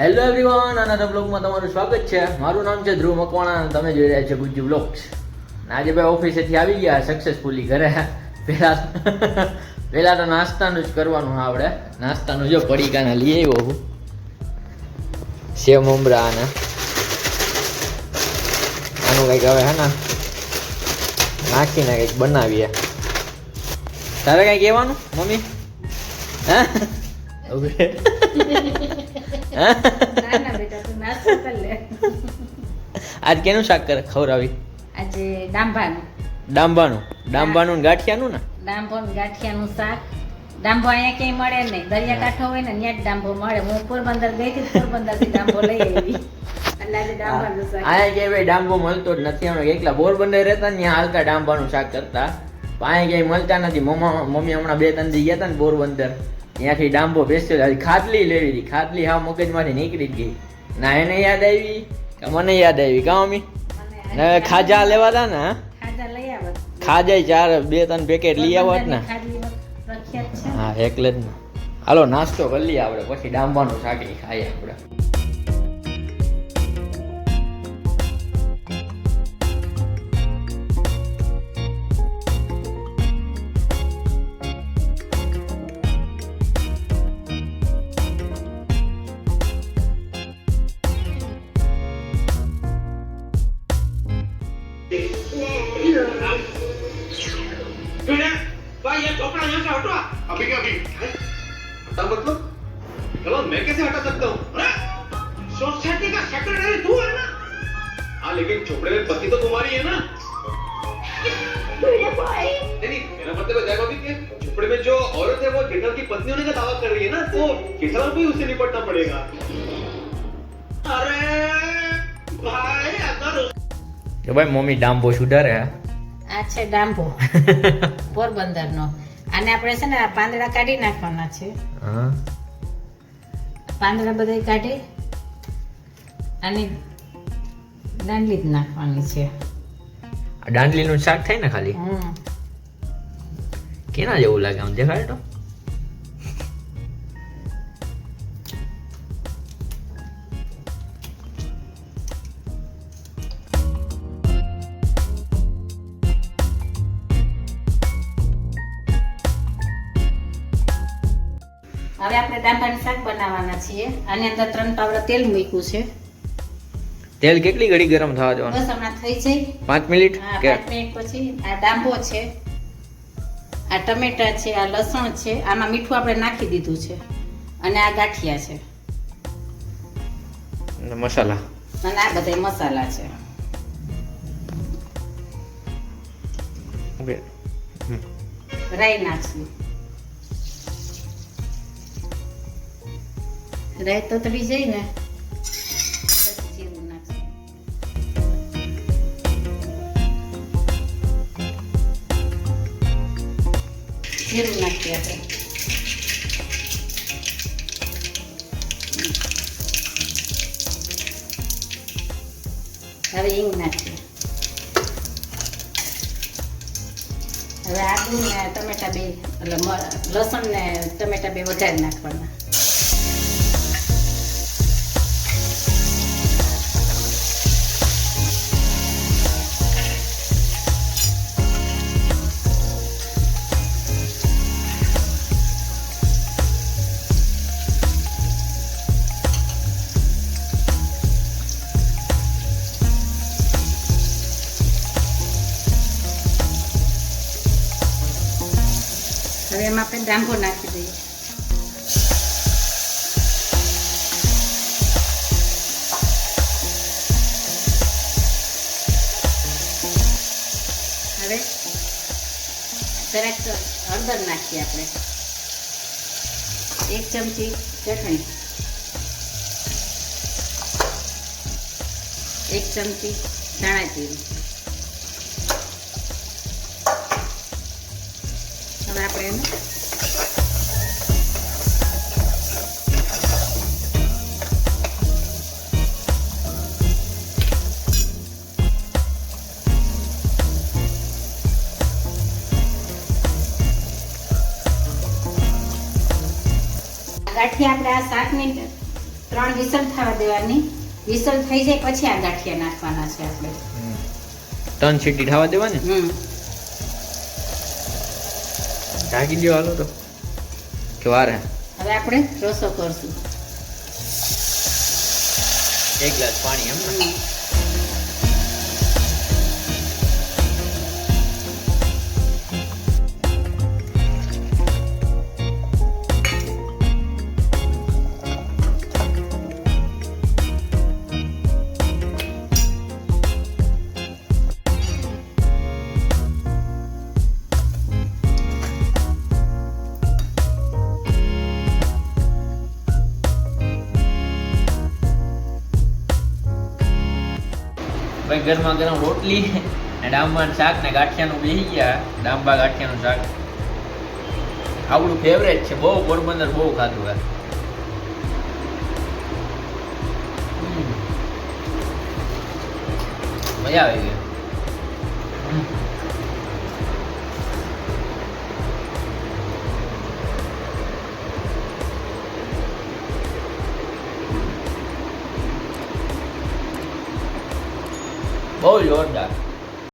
Hello everyone, another બ્લોગમાં તમારું સ્વાગત છે. મારું નામ છે ધ્રુવ મકવાણા અને તમે જોઈ રહ્યા છો ગુજ્જુ બ્લોગ્સ. આજે ભાઈ ઓફિસેથી આવી ગયા સક્સેસફુલી ઘરે. પહેલા તો નાસ્તાનું જ કરવાનું આપણે. નાસ્તાનું જો પડીકાને લઈ આવ્યો હું, સેવ મમરા અને આનું કંઈક હવે હે ને નાખીને કંઈક બનાવીએ. તારે કંઈ કહેવાનું મમ્મી? હા આજ કેનું શાક કરે ખવડાવી? આજે ડાંભાનું ડાંભાનું ને ગાંઠિયાનું ને ડાંભાનું ગાંઠિયાનું શાક. ડાંભો અહીંયા ક્યાંય મળે નહીં, દરિયાકાંઠો હોય ને ત્યાં જ ડાંભો મળે. હું પોરબંદર ગઈ હતી, પોરબંદરથી ડાંભો લઈ આવી. એટલે આજે ડાંભાનું શાક. અહીંયા ક્યાંય ભાઈ ડાંભો મળતો જ નથી. અમે એકલા પોરબંદર રહેતા ને ત્યાં હાલતા ડાંભાનું શાક કરતા. અહીંયા ક્યાંય મળતા નથી. મમ્મી હમણાં 2-3 દી ગયા હતા ને પોરબંદર, ત્યાંથી ડાંભો બેસ્યો. ખાટલી લેવી હતી, ખાટલી હા મગજમાંથી નીકળી જ ગઈ. ના એને યાદ આવી કે મને યાદ આવી કા મમ્મી? ખાજા લેવા હતા ને, ખાજા લઈ આવત. ખાજા 2-3 પેકેટ લઈ આવત ને. પ્રખ્યાત છે. હા એટલે જ ને. હાલો નાસ્તો કરી લઈએ આપણે, પછી ડાંભાનું શાક ખાઈએ આપણે. भाई ये कपड़ा यहाँ से हटवा अभी क्या अभी हटा मतलब चलो मैं कैसे हटा सकता हूँ? सोसाइटी का सेक्रेटरी तू है ना? हाँ लेकिन चोपड़े में पति तो तुम्हारी है ना? मेरे भाई नहीं मेरा मतलब है देखो कि चोपड़े में जो औरत है वो जेठल की पत्नी होने का दावा कर रही है ना, तो जेठल को ही उससे निपटना पड़ेगा. अरे भाई अगर કે ભાઈ મમ્મી ડાંભો સુધારે. આ છે ડાંભો પોરબંદરનો. આને આપણે છે ને આ પાંદડા કાઢી નાખવાના છે. હા પાંદડા બધા કાઢી અને દાંડલી જ નાખવાની છે. આ દાંડલીનું શાક થાય ને ખાલી? કેના જેવું લાગે આમ દેખાડે તો? હવે આપણે ડાંભાનું શાક બનાવવાના છીએ. આની અંદર 3 પાવડા તેલ મૂક્યું છે. તેલ કેટલી ઘડી ગરમ થવા દેવાનું? બસ હમણાં થઈ જાય 5 મિનિટ હા, કે 5 મિનિટ પછી. આ ડાંભો છે, આ ટમેટા છે, આ લસણ છે, આમાં મીઠું આપણે નાખી દીધું છે, અને આ ગાંઠિયા છે, અને મસાલા અને આ બધા મસાલા છે. ઓકે. રાઈ નાખશું. રાઈ તો તળી જાય ને પછી જીરું નાખશું. જીરું નાખીએ આપણે. હવે હિંગ નાખીએ. હવે આદુ ને ટમેટા બે એટલે લસણ ને ટમેટા બે વઘારી નાખવાના. હવે એમાં આપણે ડાંભો નાખી દઈએ. હવે જરાક હળદર નાખીએ આપણે. 1 ચમચી ચટણી, 1 ચમચી ધાણા જીરું. હવે આપણે એને ગાંઠિયા આપણે આ શાકની 3 વિસલ થવા દેવાની. વિસલ થઈ જાય પછી આ ગાંઠિયા નાખવાના છે આપણે. 3 સીટી થવા દેવાની. ઢાંકી દો હાલો તો કે વાર હે. હવે આપણે રસો કરશું. 1 ગ્લાસ પાણી એમ ને. ભાઈ ગરમા ગરમ રોટલી ને ડાંબાનું શાક ને ગાંઠિયાનું બેસી ગયા. ડાંબા ગાંઠિયાનું શાક આપણું ફેવરેટ છે. બહુ પોરબંદર બહુ ખાધું હે. મજા આવી ગઈ. બહુ જોરદાર.